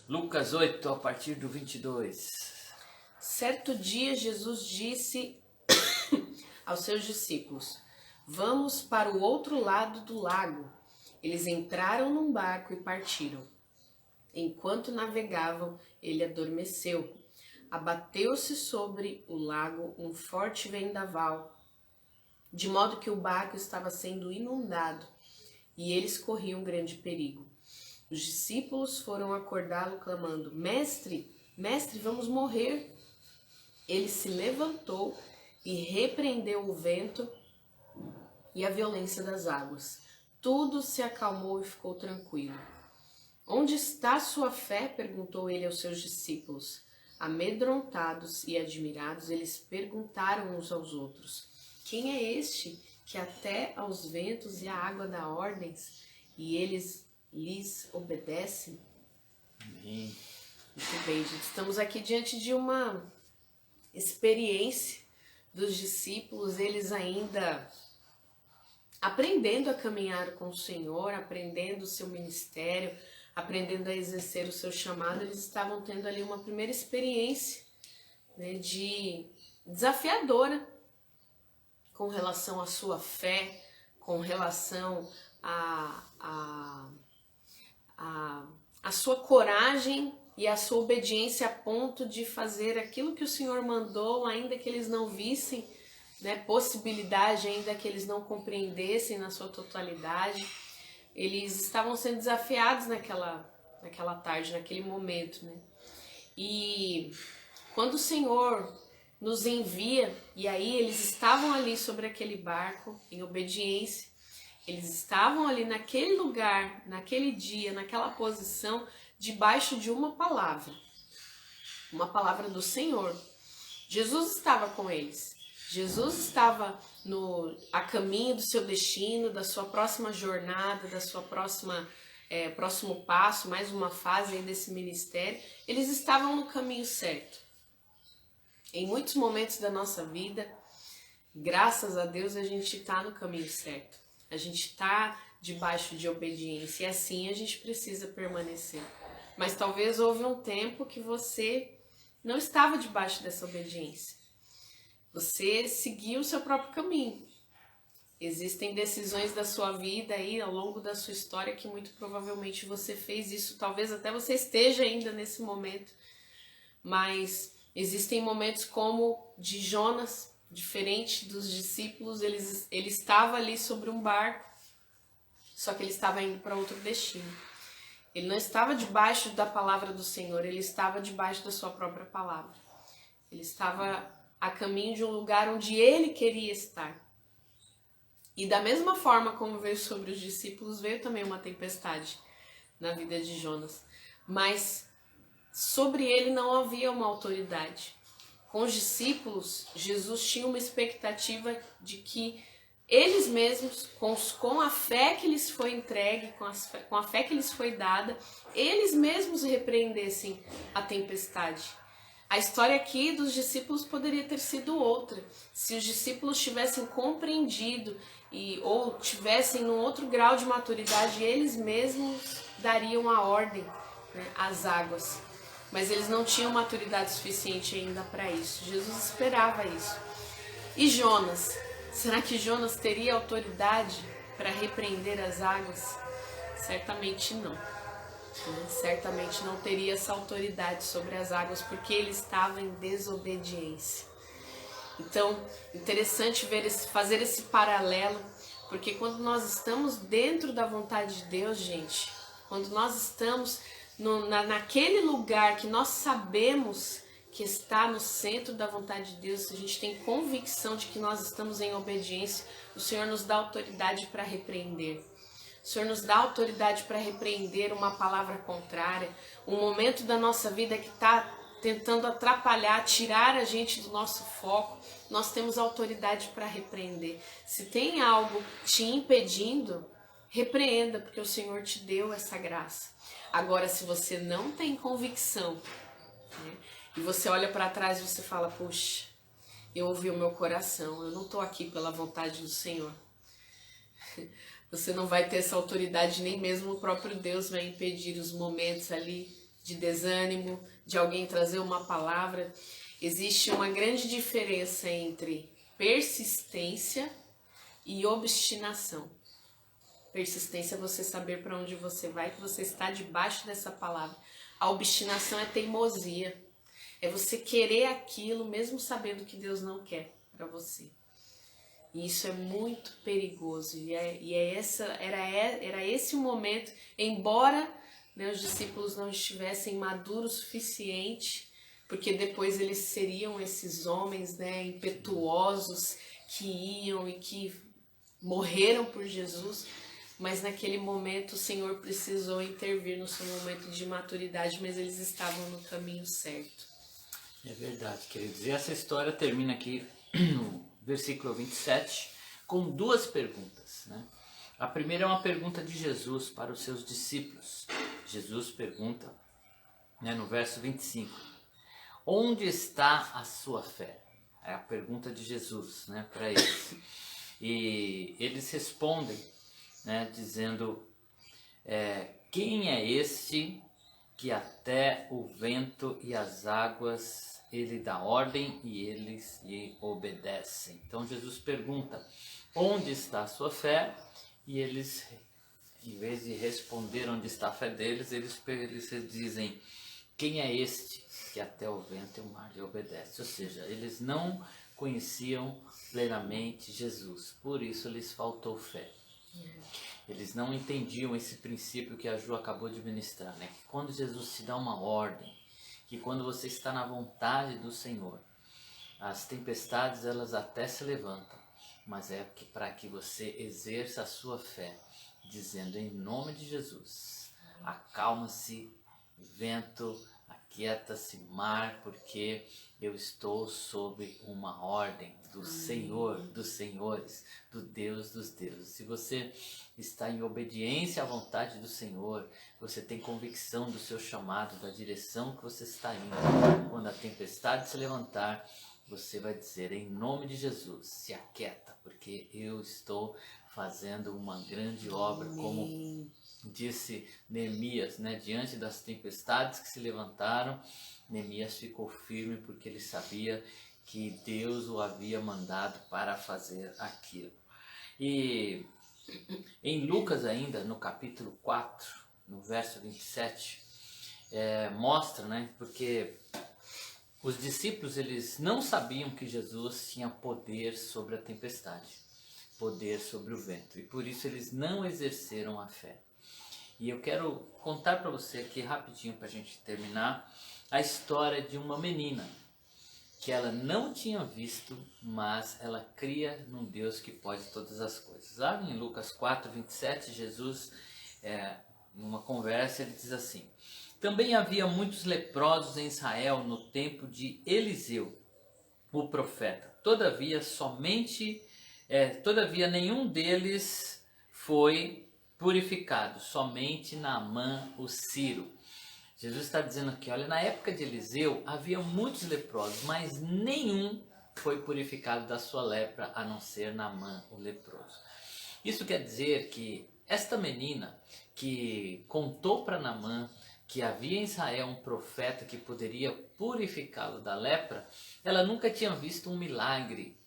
Lucas 8, a partir do 22. Certo dia, Jesus disse aos seus discípulos: Vamos para o outro lado do lago. Eles entraram num barco e partiram. Enquanto navegavam, ele adormeceu. Abateu-se sobre o lago um forte vendaval, de modo que o barco estava sendo inundado e eles corriam grande perigo. Os discípulos foram acordá-lo clamando: Mestre, mestre, vamos morrer. Ele se levantou e repreendeu o vento e a violência das águas. Tudo se acalmou e ficou tranquilo. Onde está sua fé? Perguntou ele aos seus discípulos. Amedrontados e admirados, eles perguntaram uns aos outros: Quem é este que até aos ventos e à água dá ordens e eles lhes obedecem? Amém. Muito bem, gente. Estamos aqui diante de uma experiência dos discípulos, eles ainda aprendendo a caminhar com o Senhor, aprendendo o seu ministério, aprendendo a exercer o seu chamado. Eles estavam tendo ali uma primeira experiência, né, desafiadora com relação à sua fé, com relação à sua coragem e a sua obediência a ponto de fazer aquilo que o Senhor mandou, ainda que eles não vissem, né, possibilidade, ainda que eles não compreendessem na sua totalidade. Eles estavam sendo desafiados naquela tarde, naquele momento, né? E quando o Senhor nos envia, e aí eles estavam ali sobre aquele barco, em obediência, eles estavam ali naquele lugar, naquele dia, naquela posição, debaixo de uma palavra do Senhor. Jesus estava com eles. Jesus estava a caminho do seu destino, da sua próxima jornada, da sua próximo passo, mais uma fase aí desse ministério. Eles estavam no caminho certo. Em muitos momentos da nossa vida, graças a Deus, a gente está no caminho certo. A gente está debaixo de obediência e assim a gente precisa permanecer. Mas talvez houve um tempo que você não estava debaixo dessa obediência. Você seguiu o seu próprio caminho. Existem decisões da sua vida aí ao longo da sua história que muito provavelmente você fez isso. Talvez até você esteja ainda nesse momento. Mas existem momentos como de Jonas, diferente dos discípulos. Ele estava ali sobre um barco, só que ele estava indo para outro destino. Ele não estava debaixo da palavra do Senhor, ele estava debaixo da sua própria palavra. Ele estava a caminho de um lugar onde ele queria estar. E da mesma forma como veio sobre os discípulos, veio também uma tempestade na vida de Jonas. Mas sobre ele não havia uma autoridade. Com os discípulos, Jesus tinha uma expectativa de que eles mesmos, com a fé que lhes foi entregue, com a fé que lhes foi dada, eles mesmos repreendessem a tempestade. A história aqui dos discípulos poderia ter sido outra. Se os discípulos tivessem compreendido ou tivessem num outro grau de maturidade, eles mesmos dariam a ordem, né, às águas. Mas eles não tinham maturidade suficiente ainda para isso. Jesus esperava isso. E Jonas? Será que Jonas teria autoridade para repreender as águas? Certamente não. Certamente não teria essa autoridade sobre as águas, porque ele estava em desobediência. Então, interessante fazer esse paralelo, porque quando nós estamos dentro da vontade de Deus, gente, quando nós estamos naquele lugar que nós sabemos que está no centro da vontade de Deus, a gente tem convicção de que nós estamos em obediência, o Senhor nos dá autoridade para repreender. O Senhor nos dá autoridade para repreender uma palavra contrária, um momento da nossa vida que está tentando atrapalhar, tirar a gente do nosso foco. Nós temos autoridade para repreender. Se tem algo te impedindo, repreenda, porque o Senhor te deu essa graça. Agora, se você não tem convicção, né, e você olha para trás e você fala, puxa, eu ouvi o meu coração, eu não estou aqui pela vontade do Senhor. Você não vai ter essa autoridade, nem mesmo o próprio Deus vai impedir os momentos ali de desânimo, de alguém trazer uma palavra. Existe uma grande diferença entre persistência e obstinação. Persistência é você saber para onde você vai, que você está debaixo dessa palavra. A obstinação é teimosia. É você querer aquilo mesmo sabendo que Deus não quer para você. E isso é muito perigoso. Era esse o momento, embora, né, os discípulos não estivessem maduros o suficiente, porque depois eles seriam esses homens, né, impetuosos que iam e que morreram por Jesus, mas naquele momento o Senhor precisou intervir no seu momento de maturidade, mas eles estavam no caminho certo. É verdade, queridos. E essa história termina aqui no versículo 27 com duas perguntas, né? A primeira é uma pergunta de Jesus para os seus discípulos. Jesus pergunta, né, no verso 25, onde está a sua fé? É a pergunta de Jesus, né, para eles. E eles respondem, né, dizendo, quem é este que até o vento e as águas ele dá ordem e eles lhe obedecem? Então Jesus pergunta, onde está a sua fé? E eles, em vez de responder onde está a fé deles, eles dizem, quem é este que até o vento e o mar lhe obedece? Ou seja, eles não conheciam plenamente Jesus, por isso lhes faltou fé. Eles não entendiam esse princípio que a Ju acabou de ministrar, né? Que quando Jesus te dá uma ordem, que quando você está na vontade do Senhor, as tempestades elas até se levantam, mas é para que você exerça a sua fé, dizendo em nome de Jesus, acalma-se vento, aquieta-se mar, porque eu estou sob uma ordem do Senhor, dos senhores, do Deus dos deuses. Se você está em obediência à vontade do Senhor, você tem convicção do seu chamado, da direção que você está indo. Quando a tempestade se levantar, você vai dizer em nome de Jesus, se aquieta, porque eu estou fazendo uma grande obra, como disse Neemias, né? Diante das tempestades que se levantaram, Neemias ficou firme porque ele sabia que Deus o havia mandado para fazer aquilo. E em Lucas ainda, no capítulo 4, no verso 27, mostra, né? Porque os discípulos eles não sabiam que Jesus tinha poder sobre a tempestade, poder sobre o vento, e por isso eles não exerceram a fé. E eu quero contar para você aqui rapidinho, para a gente terminar, a história de uma menina que ela não tinha visto, mas ela cria num Deus que pode todas as coisas. Lá em Lucas 4, 27, Jesus, numa conversa, ele diz assim, também havia muitos leprosos em Israel no tempo de Eliseu, o profeta. Todavia nenhum deles foi purificado, somente Naamã, o sírio. Jesus está dizendo aqui, olha, na época de Eliseu havia muitos leprosos, mas nenhum foi purificado da sua lepra, a não ser Naamã, o leproso. Isso quer dizer que esta menina que contou para Naamã que havia em Israel um profeta que poderia purificá-lo da lepra, ela nunca tinha visto um milagre.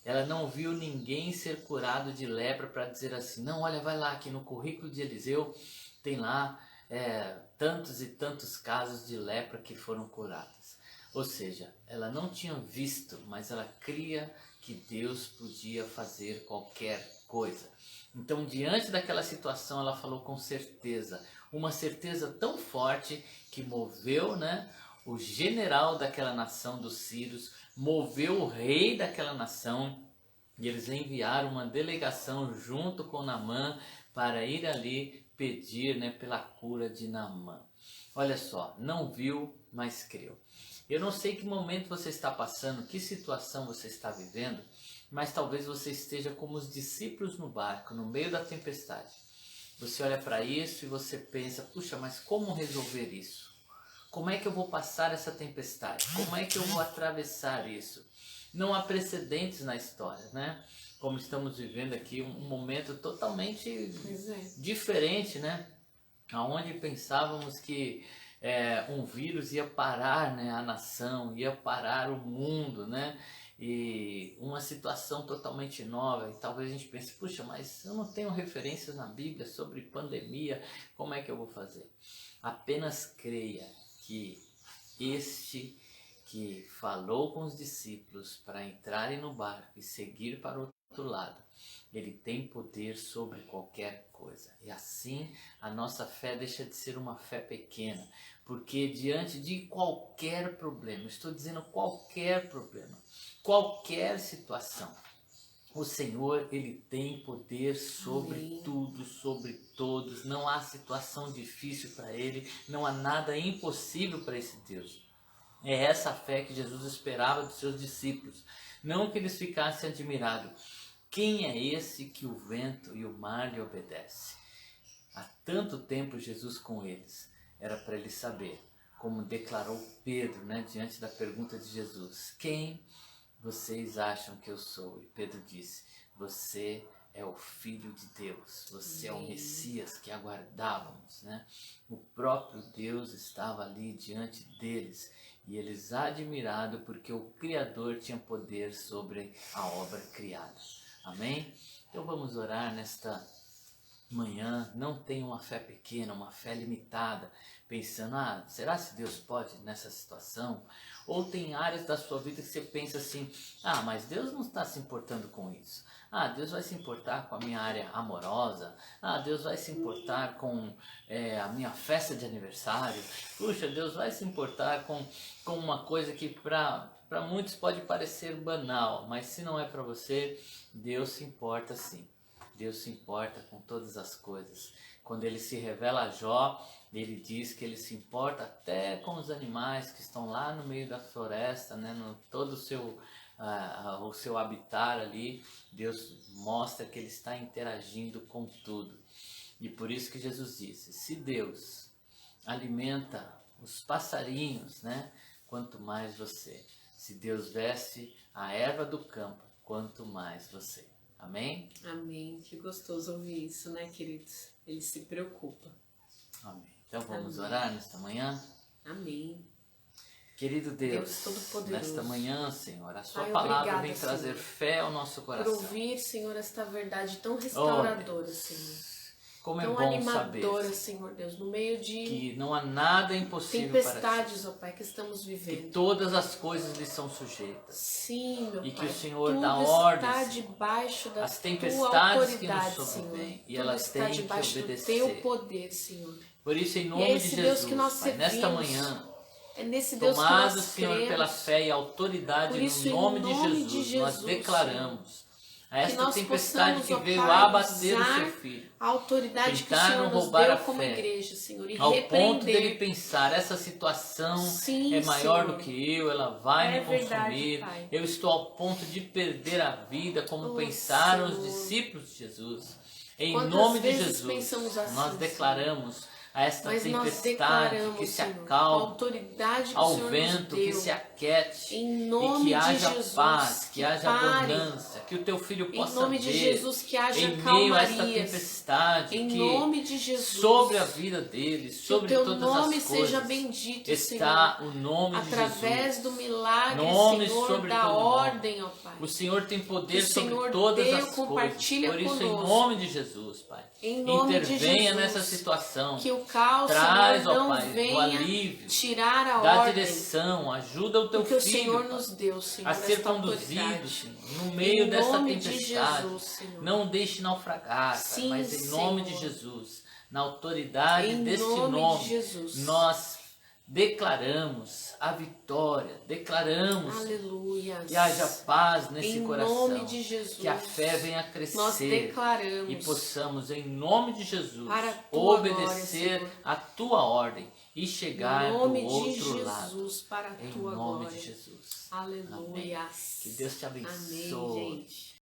Ela não viu ninguém ser curado de lepra para dizer assim, não, olha, vai lá que no currículo de Eliseu tem lá tantos e tantos casos de lepra que foram curados. Ou seja, ela não tinha visto, mas ela cria que Deus podia fazer qualquer coisa. Então, diante daquela situação, ela falou com certeza, uma certeza tão forte que moveu, né, o general daquela nação dos sírios, moveu o rei daquela nação, e eles enviaram uma delegação junto com Naamã para ir ali pedir, né, pela cura de Naamã. Olha só, não viu, mas creu. Eu não sei que momento você está passando, que situação você está vivendo, mas talvez você esteja como os discípulos no barco, no meio da tempestade. Você olha para isso e você pensa, puxa, mas como resolver isso? Como é que eu vou passar essa tempestade? Como é que eu vou atravessar isso? Não há precedentes na história, né? Como estamos vivendo aqui, um momento totalmente diferente, né? Aonde pensávamos que um vírus ia parar, né, a nação, ia parar o mundo, né? E uma situação totalmente nova, e talvez a gente pense, puxa, mas eu não tenho referências na Bíblia sobre pandemia, como é que eu vou fazer? Apenas creia que este que falou com os discípulos para entrarem no barco e seguir para o outro lado, ele tem poder sobre qualquer coisa. E assim a nossa fé deixa de ser uma fé pequena, porque diante de qualquer problema, estou dizendo qualquer problema, qualquer situação, o Senhor, ele tem poder sobre Amém. tudo, sobre todos. Não há situação difícil para ele, não há nada impossível para esse Deus. É essa fé que Jesus esperava dos seus discípulos. Não que eles ficassem admirados. Quem é esse que o vento e o mar lhe obedecem? Há tanto tempo Jesus com eles. Era para eles saber, como declarou Pedro, né, diante da pergunta de Jesus. Quem vocês acham que eu sou? E Pedro disse, você é o Filho de Deus, você é o Messias que aguardávamos, né? O próprio Deus estava ali diante deles e eles admirados porque o Criador tinha poder sobre a obra criada. Amém? Então vamos orar nesta manhã. Não tenha uma fé pequena, uma fé limitada, pensando, será que Deus pode nessa situação? Ou tem áreas da sua vida que você pensa assim, mas Deus não está se importando com isso. Deus vai se importar com a minha área amorosa. Deus vai se importar com a minha festa de aniversário. Puxa, Deus vai se importar com uma coisa que para muitos pode parecer banal, mas se não é para você, Deus se importa sim. Deus se importa com todas as coisas. Quando ele se revela a Jó, ele diz que ele se importa até com os animais que estão lá no meio da floresta, né, no todo o seu habitat ali. Deus mostra que ele está interagindo com tudo. E por isso que Jesus disse, se Deus alimenta os passarinhos, né, quanto mais você. Se Deus veste a erva do campo, quanto mais você. Amém? Amém. Que gostoso ouvir isso, né, queridos? Ele se preocupa. Amém. Então vamos orar nesta manhã? Amém. Querido Deus, Todo-Poderoso, nesta manhã, Senhor, a sua Pai, palavra obrigada, vem trazer Senhor, fé ao nosso por coração. ouvir, Senhor, esta verdade tão restauradora, Deus, Senhor. como é Tão bom animadora, saber Senhor Deus, no meio de que não há nada impossível para ti. tempestades, ó Pai, que estamos Que vivendo. todas as coisas lhe são sujeitas. Sim, meu E Pai, que o Senhor tudo dá ordem, está Senhor, debaixo da as tua tempestades que nos autoridade, Senhor. sobrevêm, e Tudo elas está têm que debaixo do obedecer. teu poder, Senhor. Por isso, em E é nome de esse Jesus, Deus que nós Pai, nesta servimos. manhã, É nesse Deus que tomado, nós Senhor, cremos. pela fé e autoridade, Por isso, no nome, em nome de Jesus, nós Jesus, declaramos a esta nós tempestade possamos, que ó veio Pai, abater o usar seu filho, a autoridade que o tentaram Senhor nos roubar a deu como fé, igreja, Senhor, e ao ponto dele repreender. pensar, essa situação Sim, é maior Senhor. do que eu, ela vai É me verdade, consumir, Pai. eu estou ao ponto de perder a vida, como Oh, pensaram os Senhor. discípulos de Jesus. Em Quantas nome de vezes Jesus, pensamos assim, nós declaramos a esta Mas nós tempestade declaramos, que se Senhor, com a acalme, autoridade que o ao Senhor nos vento que deu, se aquete, em e nome que de haja Jesus, paz, que que haja pare. abundância, que o teu filho Em possa nome de ver, Jesus, que haja em meio a esta calmarias. tempestade, Em que nome de Jesus, sobre a vida deles, que o sobre teu todas nome as seja coisas, bendito, está Senhor, o nome de através Jesus. do milagre, Nome Senhor, sobre da todo nome. ordem, ó Pai. O Senhor tem poder Que o sobre Senhor todas deu, as coisas. compartilha Por isso, em conosco. nome de Jesus, Pai, Em nome de intervenha Jesus, nessa situação. que o caos, Traz, Senhor, ó não Pai, o venha alívio, tirar a dá ordem, direção, ajuda o teu porque o filho, Senhor Pai, nos deu, Senhor, a ser esta conduzido, autoridade. Senhor, no meio Em dessa nome de tempestade. Jesus, Senhor. Não deixe naufragar, Pai, Sim, mas em nome de Senhor. Jesus, na autoridade Em deste nome de Jesus. nós declaramos a vitória, declaramos Aleluia. que haja paz nesse Em coração, nome de Jesus. que a fé venha a crescer Nós declaramos e possamos, em nome de Jesus, para a tua obedecer glória, Senhor. a tua ordem e chegar Em do nome de outro lado. Jesus, para a Em tua nome glória. de Jesus. Aleluia. Que Deus te abençoe. Amém, gente.